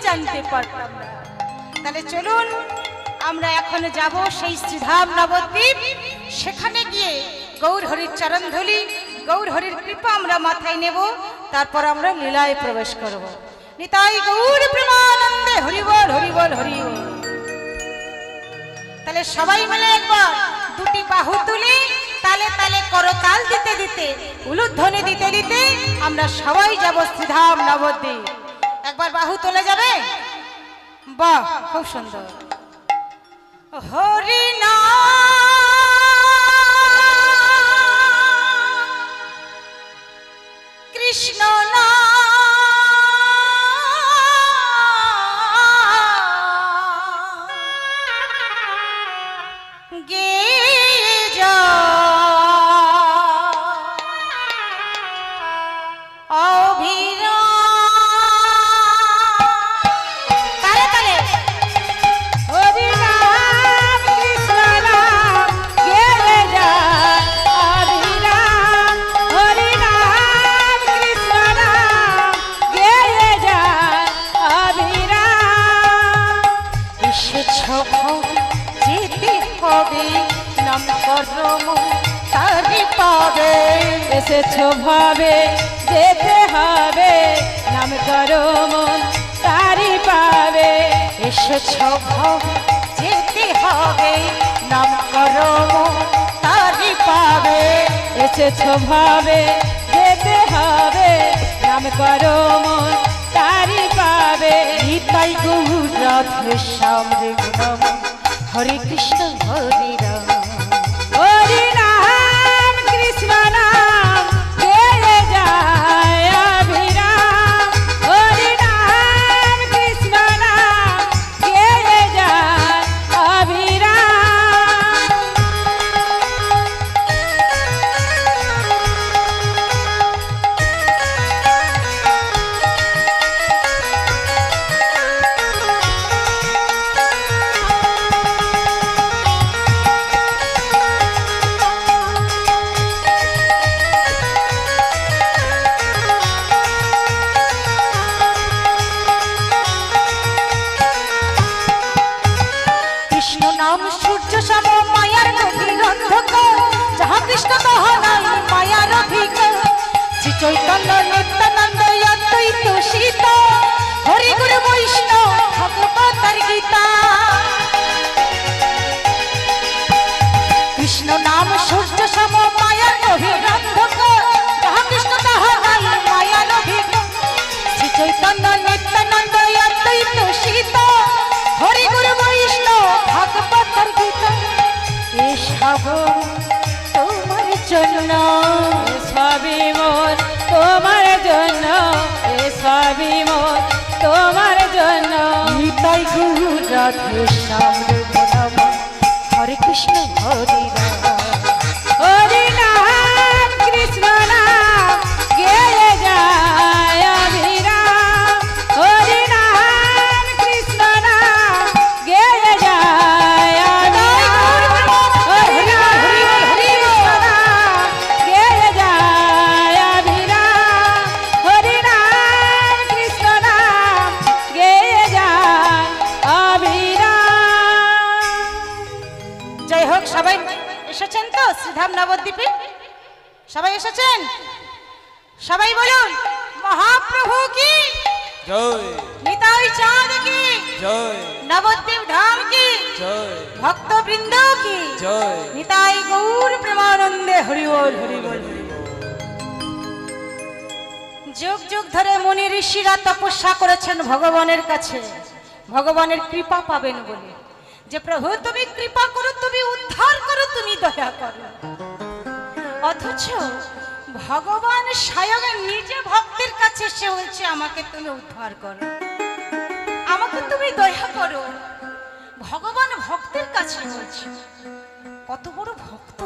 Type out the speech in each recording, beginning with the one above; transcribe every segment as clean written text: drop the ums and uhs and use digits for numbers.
জানতে পারতাম না। তাহলে চলুন আমরা এখন যাব সেই শ্রীধাম নবদ্বীপ। সেখানে গিয়ে গৌর হরির চরণধূলি, গৌর হরির কৃপা আমরা মাথায় নেব, তারপর আমরা লীলায় প্রবেশ করব। নিতাই গৌর প্রেমানন্দে হরিবল হরিবল হরিবল। তাহলে সবাই মিলে একবার দুটি বাহু তুলে তালে তালে করতাল দিতে দিতে, উলুধ্বনি দিতে দিতে আমরা সবাই যাব শ্রীধাম নবদ্বীপ। একবার বাহু তোলা যাবে? বাহ, খুব সুন্দর। হরি নাম কৃষ্ণ নাম গে যা এসেছো ভাবে যেতে হবে, নাম করো মন তারি পাবে। এসেছো ভাবে যেতে হবে, নাম করো মন তারি পাবে। এসেছো ভাবে যেতে হবে, নাম করো মন তারি পাবে। নিতাই গৌর রাধে শ্যাম রে নাম, হরে কৃষ্ণ হরে রাম। হরি নাম কৃষ্ণ নাম গেয়ে যায় অবিরাম। হরি নাম কৃষ্ণ নাম গেয়ে যায় অবিরাম। কৃষ্ণ নাম সূর্য সম মায়ার গভীর অন্ধকার, যাহা কৃষ্ণ তাহা নাই মায়ার অধিকার। শ্রী চৈতন্য নিত্যানন্দ অদ্বৈত সীতা, হরি গুরু বৈষ্ণব ভগবতার গীতা। কৃষ্ণ নাম সূর্য সম মায়ার গভীর অন্ধকার, যাহা কৃষ্ণ তাহা নাই মায়ার অধিকার। শ্রী চৈতন্য নিত্যানন্দ অদ্বৈত সীতা, হরি গুরু বৈষ্ণব ভগবতার গীতা। এসব তোমার জন্য, সবই মোর তোমার জন্য, এ সবই মোর তোমার জন্য। নিতাই গৌর রাধে শ্যাম রে নাম, হরে কৃষ্ণ হরে রাম। হরি নাম কৃষ্ণ নাম গেয়ে যায় অবিরাম। হরি নাম কৃষ্ণ নাম গেয়ে যায় অবিরাম। হরি নাম কৃষ্ণ নাম গেয়ে যায় অবিরাম। হরি নাম কৃষ্ণ নাম গেয়ে যায় অবিরাম। যাই হোক, সবাই এসেছেন তো শ্রীধাম নবদ্বীপে? সবাই এসেছেন? সবাই বলুন মহাপ্রভু কি জয়, নিতাই চাঁদ কি জয়, নবদ্বীপ ধাম কি জয়, ভক্তবৃন্দ কি জয়। নিতাই গৌর প্রেমানন্দে হরিবল হরিবল। যুগ যুগ ধরে মুনি ঋষিরা তপস্যা করেছেন ভগবানের কাছে, ভগবানের কৃপা পাবেন বলে, যে প্রভু তুমি কৃপা করো, তুমি উদ্ধার করো, তুমি দয়া করো। অথচ ভগবান স্বয়ং নিজে ভক্তের কাছে এসে বলছে আমাকে তুমি উদ্ধার করো, আমাকে তুমি দয়া করো। ভগবান ভক্তের কাছে বলছে, কত বড় ভক্ত,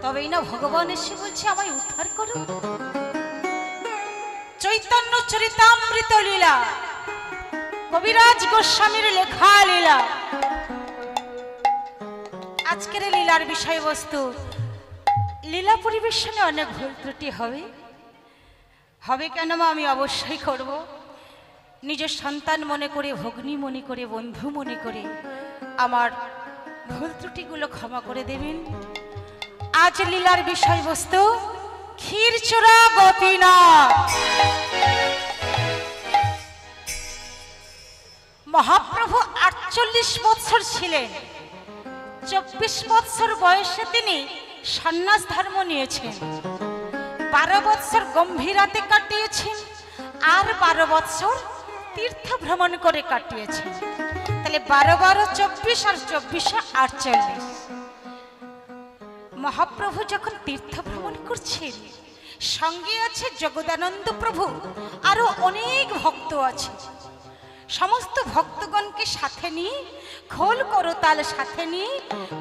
তবেই না ভগবান এসে বলছে আমায় উদ্ধার করো। চৈতন্য চরিতামৃত লীলা, কবিরাজ গোস্বামীর লেখা লীলা। আজকের লীলার বিষয়বস্তু, লীলা পরিবেশনে অনেক ভুল ত্রুটি হবে, হবে কেন আমি অবশ্যই করব। নিজের সন্তান মনে করে, ভগ্নী মনে করে, বন্ধু মনে করে আমার ভুল ত্রুটিগুলো ক্ষমা করে দেবেন। আজ লীলার বিষয়বস্তু ক্ষীরচোরা গোপীনাথ। মহাপ্রভু 48 বৎসর ছিলেন। 24 বৎসর বয়সে তিনি সন্ন্যাস ধর্ম নিয়েছেন। 12 বৎসর গম্ভীরাতে কাটিয়েছেন, আর 12 বৎসর তীর্থ ভ্রমণ করে কাটিয়েছেন। তাহলে 12 12 24 আর 24 48। মহাপ্রভু যখন তীর্থ ভ্রমণ করছেন, সঙ্গে আছে জগদানন্দ প্রভু, আরো অনেক ভক্ত আছে। সমস্ত ভক্তগণকে সাথে নিয়ে, খোল করতাল সাথে নিয়ে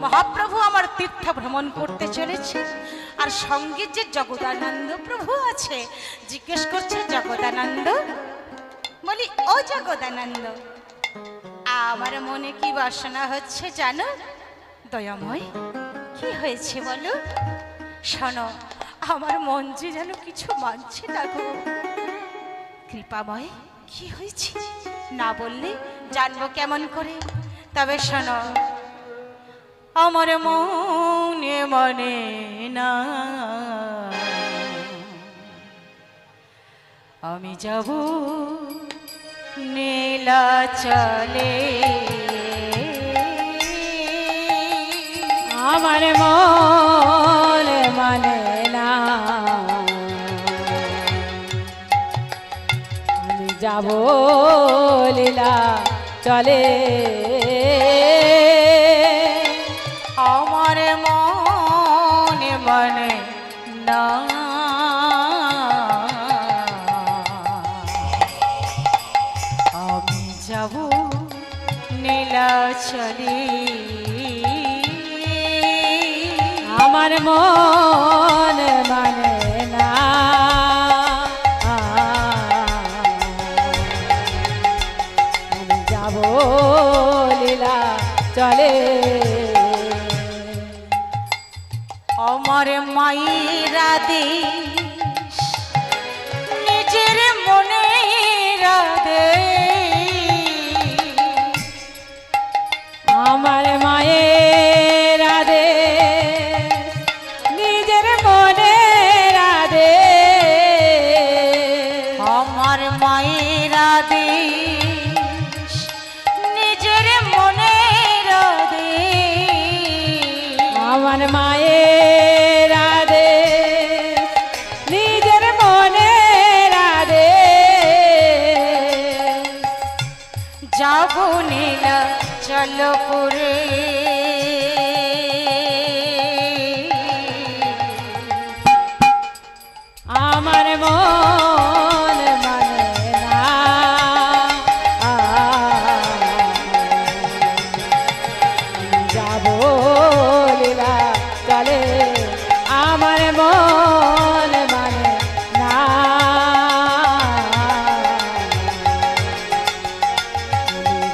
মহাপ্রভু আমার তীর্থ ভ্রমণ করতে চলেছে। আর সঙ্গে যে জগদানন্দ প্রভু আছে, জিজ্ঞেস করছে জগদানন্দ, বলি ও জগদানন্দ, আমার মনে কি বাসনা হচ্ছে জানো? দয়াময়, কি হয়েছে বলো? শোনো, আমার মন যে যেন কিছু মানছে না গো। কৃপাময়, কি হয়েছে না বললে জানবো কেমন করে? তবে শোনো, আমার মনে মনে না, আমি যাব নীলাচলে। আমার মন মানে না, আমি যাব লীলা চলে। আমার মনে মনে না, আমি যাব নীলাচলে। আমার মন মানে না, আমি যাব লীলা চলে। আমার মায়েরা দেশ নিজের মনে রাধে, আমার মায়ের রাধে নিজের মনে রাধে। আমার মায়েরা দেশ নিজের মনে রাধে, আমার মায়ের রাধে নিজের মনে রাধে। যাব নীলা চলো পুরে, আমার মন মানে না, যাব লীলা চলে। আমার মন মানে না,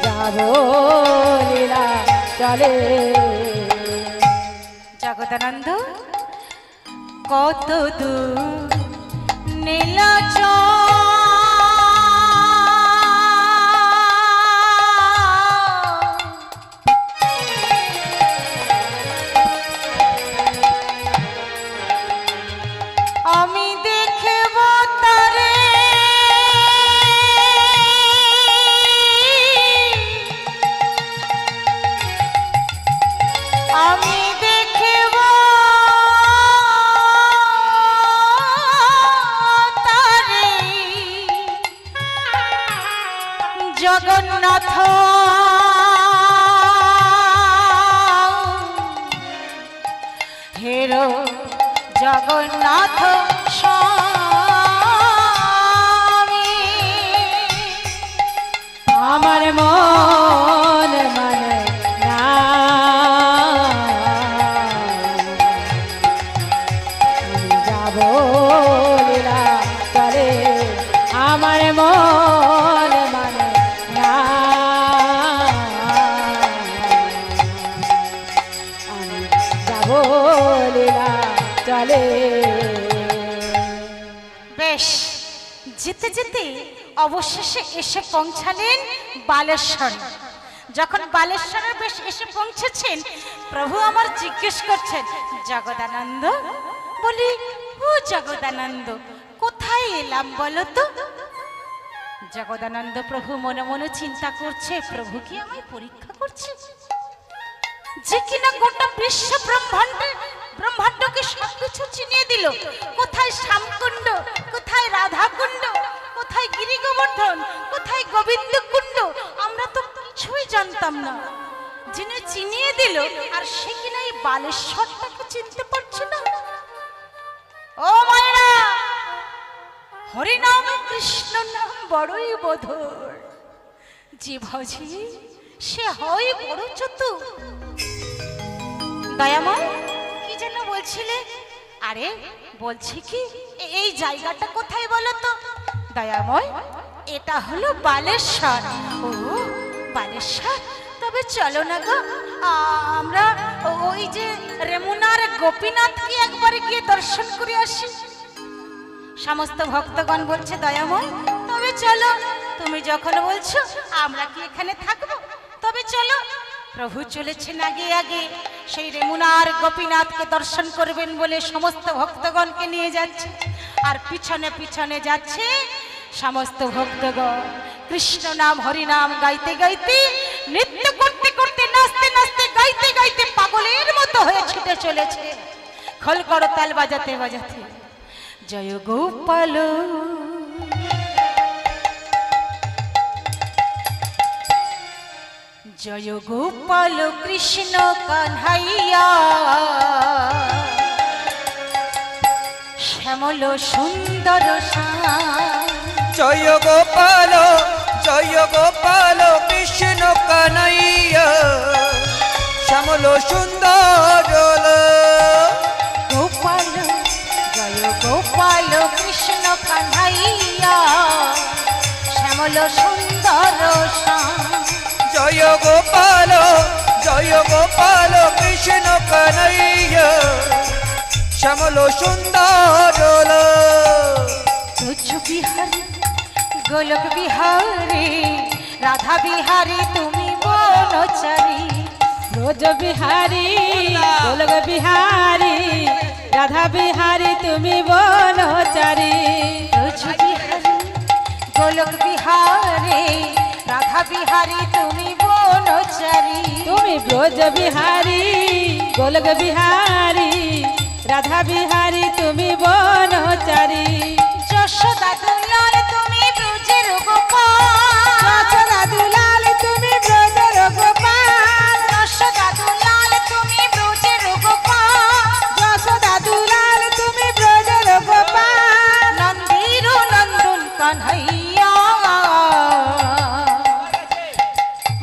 যাব লীলা চলে। জগদানন্দ, কত দূর নীলাচল, আমি দেখব তারে, আমি দেখব তারে, জগন্নাথ হেরো জগন্নাথ স্বামী। আমার মন মানে না, আমি যাব লীলা চলে। আমার মন মানে না, আমি যাব লীলা চলে। বেশ, যেতে যেতে অবশেষে এসে পৌঁছালেন বালেশ্বরে। যখন বালেশ্বরে বেশ এসে পৌঁছেছেন, প্রভু আমার জিজ্ঞেস করছেন, জগদানন্দ? বলি, ও জগদানন্দ, কোথায় এলাম বলো তো? জগদানন্দ প্রভু মনে মনে চিন্তা করছে, প্রভু কি আমায় পরীক্ষা করছে? যে কিনা গোটা বিশ্ব ব্রহ্মাণ্ডকে সবকিছু চিনিয়ে দিল। কোথায় শ্যামকুণ্ড, কোথায় রাধাকুণ্ড, কোথায় গিরি গোবর্ধন, কোথায় গোবিন্দ কুণ্ড, আমরা তো কিছুই জানতাম না। যিনি চিনিয়ে দিল, আর সে কিনা এই বালেশ্বরটাকে চিনতে পারছে না। ও মায়েরা, হরিনাম কৃষ্ণ নাম বড়ই মধুর, যে ভজে সে হয় বড় চতুর। দয়াময়, কি যেন বলছিলে? আরে বলছি কি, এই জায়গাটা কোথায় বলো তো? দয়াময়, এটা হলো বালেশ্বর। ও বালেশ্বর, তবে চলো না গো, আমরা ওই যে রেমুনার গোপীনাথকে একবারে গিয়ে দর্শন করে আসি। সমস্ত ভক্তগণ বলছে, দয়াময় তবে চলো, তুমি যখন বলছো আমরা কি এখানে থাকবো? তবে চলো। প্রভু চলেছেন আগে আগে, সেই রেমুনার গোপীনাথকে দর্শন করবেন বলে সমস্ত ভক্তগণকে নিয়ে যাচ্ছে। আর পিছনে পিছনে যাচ্ছে সমস্ত ভক্তগণ, কৃষ্ণ নাম হরিনাম গাইতে গাইতে, নৃত্য করতে করতে, নাচতে নাচতে, গাইতে গাইতে পাগলের মতো হয়ে ছুটে চলেছে, খোল করতাল বাজাতে বাজাতে। জয় গোপাল, জয় গোপাল কৃষ্ণ কানহাইয়া, শ্যামল সুন্দর শ্যাম। জয় গোপাল, জয় গোপাল কৃষ্ণ কানাইয়া, শ্যামল সুন্দর। গোপাল, জয় গোপাল কৃষ্ণ কানহাইয়া, শ্যামল সুন্দর শ্যাম। জয় গোপাল, জয় গোপাল কৃষ্ণ কানাইয়া, শ্যামল সুন্দর। ব্রজ বিহারী, গোলক বিহারী, রাধা বিহারী তুমি বনচারী। ব্রজ বিহারী, গোলক বিহারী, রাধা বিহারী তুমি বনচারী। ব্রজ বিহারী, গোলক বিহারী, রাধা বিহারী তুমি বনচারী। তুমি ব্রজ বিহারী, গোলক বিহারী, রাধা বিহারী তুমি বনচারী। যশোদা দুলাল তুমি ব্রজের গোপাল, যশোদা দুলাল তুমি ব্রজের গোপাল, যশোদা দুলাল তুমি ব্রজের গোপাল, যশোদা দুলাল তুমি ব্রজের গোপাল। নন্দীর নন্দন কানহাইয়া।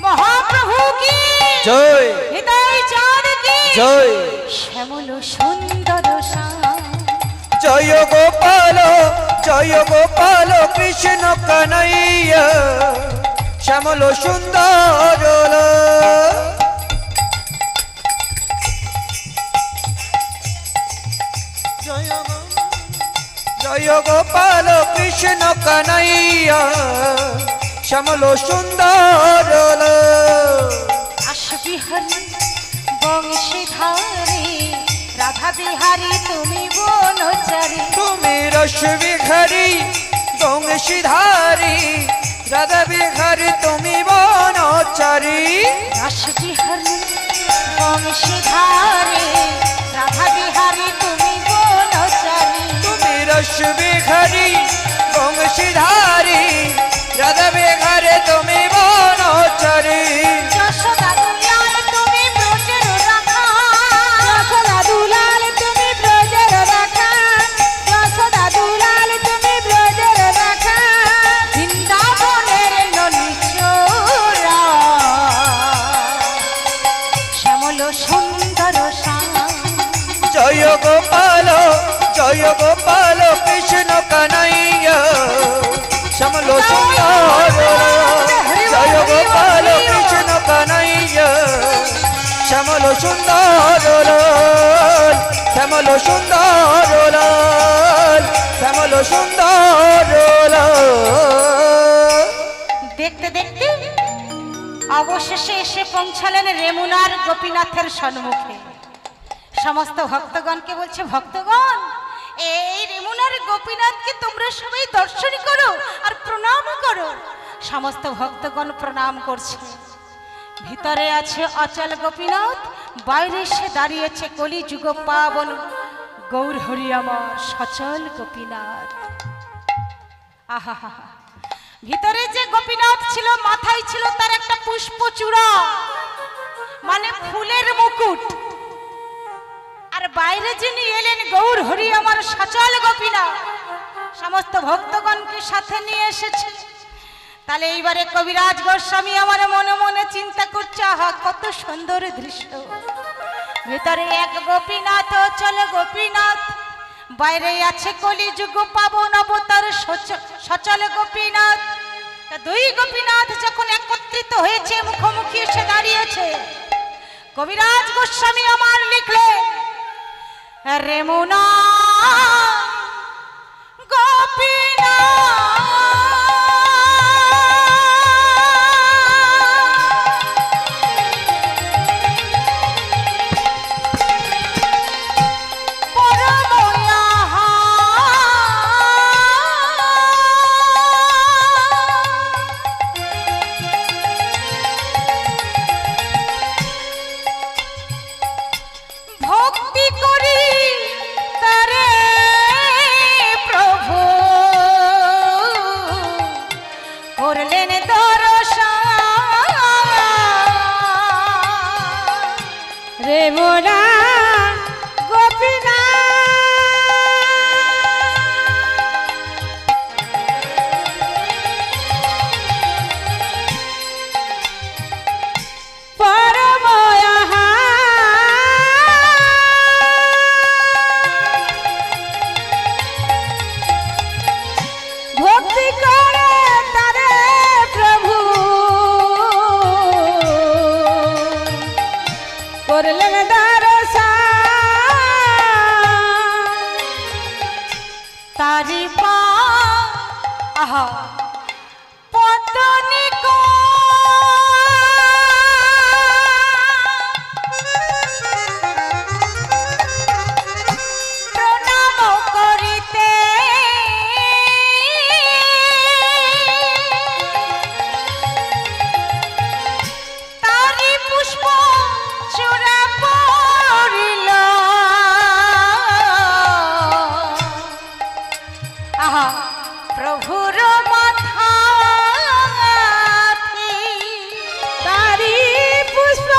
মহাপ্রভু কি জয়, হৃদয় চাঁদ কি জয়। শ্যামল সুন্দর শ্যাম। জয় গোপাল, জয় গোপাল কৃষ্ণ কানাইয়া, শ্যামল সুন্দর। জয় গোপাল কৃষ্ণ কানাইয়া, শ্যামল সুন্দর। রাসবিহারী, বংশীধারী, রাধা বিহারী তুমি বনচারী। তুমি রসবিহারী, বংশীধারী, রাধা বিহারী তুমি বনচারী। রাসবিহারী, বংশীধারী, রাধা বিহারী তুমি বনচারী। তুমি রসবিহারী, বংশীধারী, রাধা বিহারী তুমি বনচারী। যশোদা দুলাল তুমি ব্রজের রাখা, যশোদা দুলাল তুমি ব্রজের রাখাল, যশোদা দুলাল তুমি ব্রজের রাখাল। বৃন্দাবনের ননিচোরা, শ্যামল সুন্দর শ্যাম। জয় গোপাল, জয় গোপাল কৃষ্ণ কানাইয়া, শ্যামল সুন্দর। জয় গোপাল কৃষ্ণ কানাইয়া, শ্যামল সুন্দর। শ্যামল সুন্দর, শ্যামল সুন্দর। দেখতে দেখতে অবশেষে এসে পৌঁছালেন রেমুনার গোপীনাথের সম্মুখে। সমস্ত ভক্তগণকে বলছে, ভক্তগণ, এই রেমুনার গোপীনাথকে তোমরা সবাই দর্শন করো আর প্রণাম করো। সমস্ত ভক্তগণ প্রণাম করছে। ভিতরে আছে অচল গোপীনাথ, বাইরে এসে দাঁড়িয়েছে কলিযুগ পাবন গৌর হরি আমার সচল গোপীনাথ। আহা হা, ভিতরে যে গোপীনাথ ছিল মাথায় ছিল তার একটা পুষ্পচূড়া, মানে ফুলের মুকুট। আর বাইরে যিনি এলেন গৌর হরি আমার সচল গোপীনাথ, সমস্ত ভক্তগণকে সাথে নিয়ে এসেছে। তাহলে এইবারে কবিরাজ গোস্বামী আমার মনে মনে চিন্তা করছে, আহা কত সুন্দর দৃশ্য। ভিতরে এক গোপীনাথ অচল গোপীনাথ, বাইরে আছে কলিযুগ পাবন অবতার সচল গোপীনাথ। দুই গোপীনাথ যখন একত্রিত হয়েছে, মুখোমুখি এসে দাঁড়িয়েছে, কবিরাজ গোস্বামী আমার লিখলেন, রেমুনা গোপীনাথ রেমুনা গোপীনাথ পরময়াহা ভক্তি করে তারে প্রভু করলেন তারি পা আহা পতনি প্রণাম করিতে তারি পুষ্প চূড়া পড়িল। আহা প্রভুর মাথা তারি পুষ্প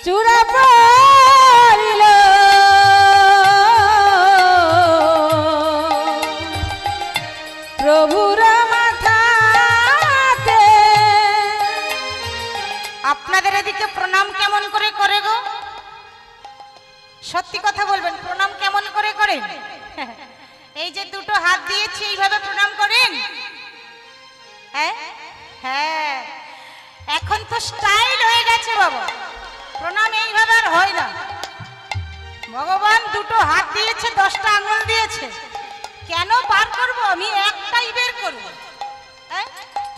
চূড়া পড়িল। প্রভুর মাথাতে। আপনাদের এদিকে প্রণাম কেমন করে করে গো? সত্যি কথা বলবেন, প্রণাম কেমন করে করেন? এই যে দুটো হাত দিয়েছি এইভাবে প্রণাম করেন? হ্যাঁ হ্যাঁ, এখন তো স্টাইল হয়ে গেছে বাবা, প্রণাম এইভাবে আর হয় না। ভগবান দুটো হাত দিয়েছে, 10টা আঙুল দিয়েছে, কেন বার করব? আমি একটাই বের করব। হ্যাঁ,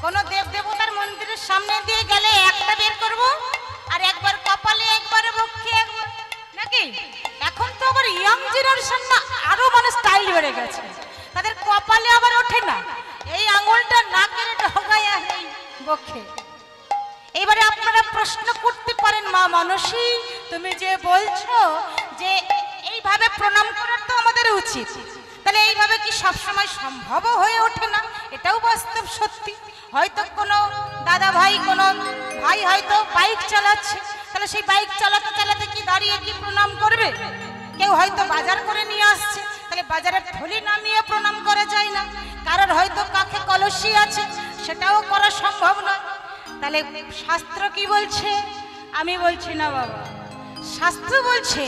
কোনো দেব দেবতার মন্দিরের সামনে দিয়ে গেলে একটা বের করব, আর একবার কপালে, একবার বক্ষে, একবার, নাকি? এখন তো আবার ইয়াং জেনারেশন না, আরো মানে স্টাইল বেড়ে গেছে, তাদের কপালে আবার ওঠে না, এই আঙুলটা নাকের ঢোকায় আর এই বক্ষে। এইবারে আপনারা প্রশ্ন করতে পারেন, মা মানসী তুমি যে বলছো যে এইভাবে প্রণাম করার তো আমাদের উচিত, তাহলে এইভাবে কি সবসময় সম্ভব হয়ে ওঠে না? এটাও বাস্তব সত্যি। হয়তো কোনো দাদা ভাই, কোনো ভাই হয়তো বাইক চালাচ্ছে, তাহলে সেই বাইক চালাতে চালাতে কি দাঁড়িয়ে কি প্রণাম করবে? কেউ হয়তো বাজার করে নিয়ে আসছে, তাহলে বাজারের থলি নামিয়ে প্রণাম করা যায় না। কারোর হয়তো কাছে কলসি আছে, সেটাও করা সম্ভব নয়। তাহলে শাস্ত্র কি বলছে? আমি বলছি না বাবা, শাস্ত্র বলছে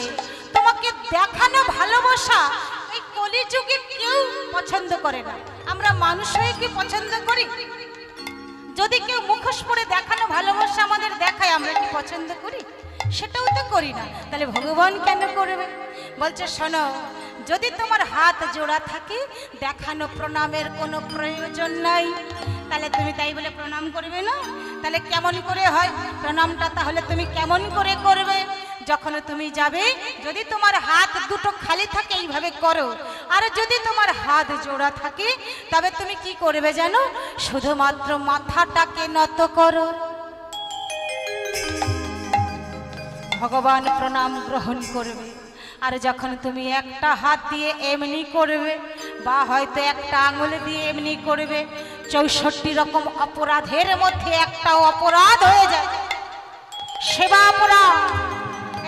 তোমাকে দেখানো ভালোবাসা এই কলিযুগে কেউ পছন্দ করে না। আমরা মানুষ হয়ে কি পছন্দ করি? যদি কেউ মুখোশ পরে দেখানো ভালোবাসা আমাদের দেখায়, আমরা কি পছন্দ করি? সেটাও তো করি না, তাহলে ভগবান কেন করবে? বলছে শোনো, যদি তোমার হাত জোড়া থাকে দেখানো প্রণামের কোনো প্রয়োজন নাই, তাহলে তুমি তাই বলে প্রণাম করবে না? তাহলে কেমন করে হয় প্রণামটা? তাহলে তুমি কেমন করে করবে? যখন তুমি যাবে, যদি তোমার হাত দুটো খালি থাকে এইভাবে করো, আর যদি তোমার হাত জোড়া থাকে তবে তুমি কি করবে জানো? শুধুমাত্র মাথাটাকে নত করো, ভগবান প্রণাম গ্রহণ করবে। আর যখন তুমি একটা হাত দিয়ে এমনি করবে বা হয়তো একটা আঙুল দিয়ে এমনি করবে, 64 রকম অপরাধের মধ্যে একটা অপরাধ হয়ে যায় সেবা অপরাধ।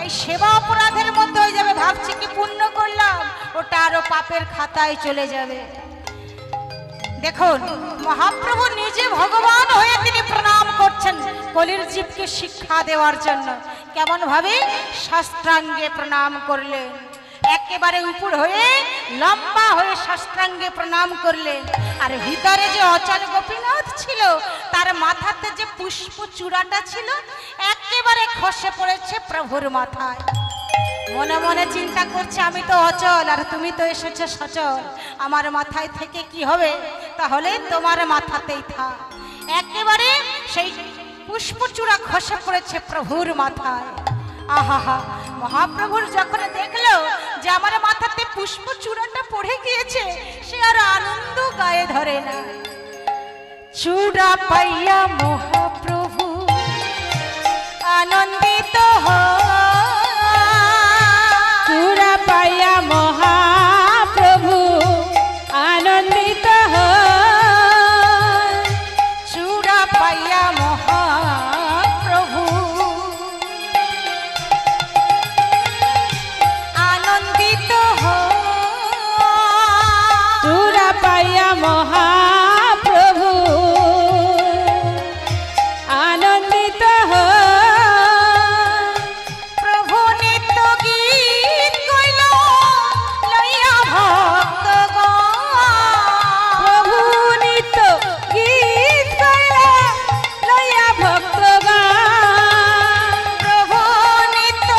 এই সেবা অপরাধের মধ্যে হয়ে যাবে, ভাবছি কি পুণ্য করলাম, ওটা আরো পাপের খাতায় চলে যাবে। দেখুন, মহাপ্রভু নিজে ভগবান হয়ে তিনি প্রণাম করছেন কলির জীবকে শিক্ষা দেওয়ার জন্য। কেমন ভাবে? সাষ্টাঙ্গে প্রণাম করলেন, একেবারে উপর হয়ে লম্বা হয়ে সাষ্টাঙ্গে প্রণাম করলেন। আর ভিতরে যে অচল গোপীনাথ ছিল, তার মাথাতে যে পুষ্প চূড়াটা ছিল একেবারে খসে পড়েছে প্রভুর মাথায়। মনে মনে চিন্তা করছে, আমি তো অচল আর তুমি তো এসেছো সচল, আমার মাথায় থেকে কি হবে? তাহলে তোমার মাথাতেই থাক। একেবারে সেই পুষ্পচূড়া খসে পড়েছে প্রভুর মাথায়। আহা, মহাপ্রভুর যখন দেখলো যে আমার মাথাতে পুষ্পচূড়াটা পড়ে গিয়েছে, সে আর আনন্দ গায়ে ধরে না। চূড়া পাইয়া মহাপ্রভু আনন্দিত চূড়া পাইয়া মহাপ্রভু আনন্দিত চূড়া পাইয়া মহাপ্রভু আনন্দিত চূড়া পাইয়া মহাপ্রভু আনন্দিত প্রভু নিত্য গীত কইল লইয়া ভক্তগণ। প্রভু নিত্য গীত গাইলা লইয়া ভক্তগণ। প্রভু নিত্য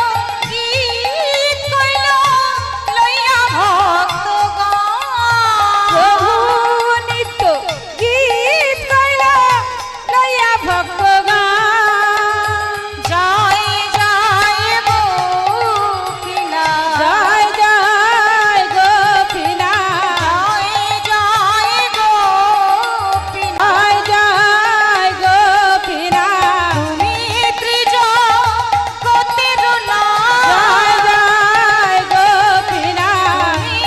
গীত কইল লইয়া ভক্তগণ। প্রভু নিত্য গীত গাইলা লইয়া ভক্তগণ। জয় জয় গোপীনাথ, জয় জয় গোপীনাথ, জয় জয় গোপীনাথ, জয় জয় গোপীনাথ, তুমি ত্রিজগতের নাথ, জয় জয় গোপীনাথ, তুমি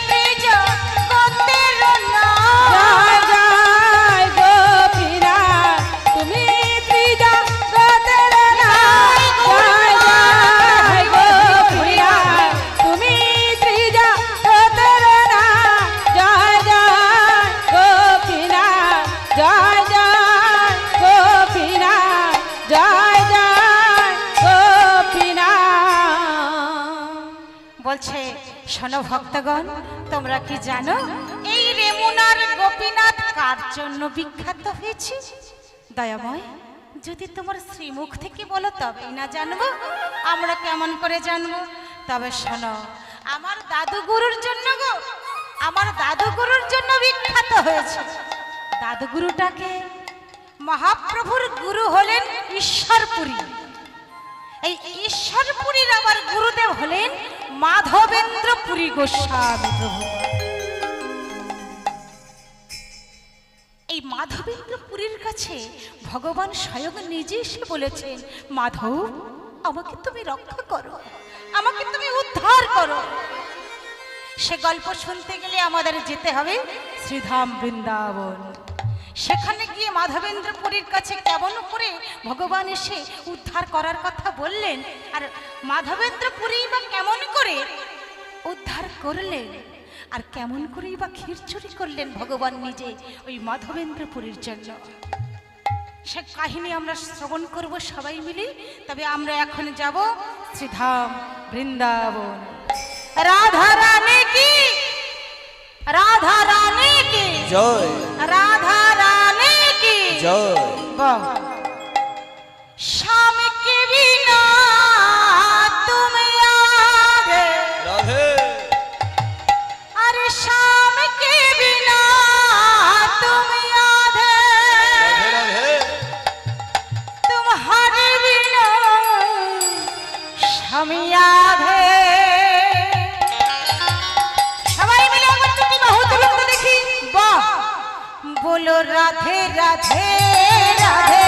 ত্রিজগতের নাথ। জয় জয় গোপীনাথ, তুমি ত্রিজগতের নাথ। জয় জয় গোপীনাথ, তুমি ত্রিজগতের নাথ। জয় জয় গোপীনাথ, জয় জয় গোপীনাথ, জয় জয় গোপীনাথ। বলছে, শোনো ভক্তগণ, তোমরা কি জানো এই রেমুনার গোপীনাথ কার জন্য বিখ্যাত হয়েছে? দয়াময়, যদি তোমার শ্রীমুখ থেকে বলো তবেই না জানবো, আমরা কেমন করে জানবো? তবে শোনো, আমার দাদু গুরুর জন্য গো, আমার দাদু গুরুর জন্য বিখ্যাত হয়েছে। দাদু গুরুটাকে মহাপ্রভুর গুরু হলেন ঈশ্বরপুরী। এই ঈশ্বরপুরীর আবার গুরুদেব হলেন মাধবেন্দ্র পুরী গোস্বামী প্রভু। এই মাধবেন্দ্র পুরীর কাছে ভগবান স্বয়ং নিজে এসে বলেছেন, মাধব, আমাকে তুমি রক্ষা করো, আমাকে তুমি উদ্ধার করো। সে গল্প শুনতে গেলে আমাদের যেতে হবে শ্রীধাম বৃন্দাবন। সেখানে গিয়ে মাধবেন্দ্র পুরীর কাছে কেমন করে ভগবান এসে উদ্ধার করার কথা বললেন, আর মাধবেন্দ্র পুরী বা কেমন করে উদ্ধার করলেন, আর কেমন করেই বা ক্ষীর চুরি করলেন ভগবান নিজে ওই মাধবেন্দ্র পুরীর জন্য, সে কাহিনী আমরা শ্রবণ করব সবাই মিলে। তবে আমরা এখন যাব শ্রীধাম বৃন্দাবন। রাধা রানী কি, রাধা রানী কি জয়, রাধা রানী কি জয়। বাহ। श्याम के बिना বলো রাধে রাধে রাধে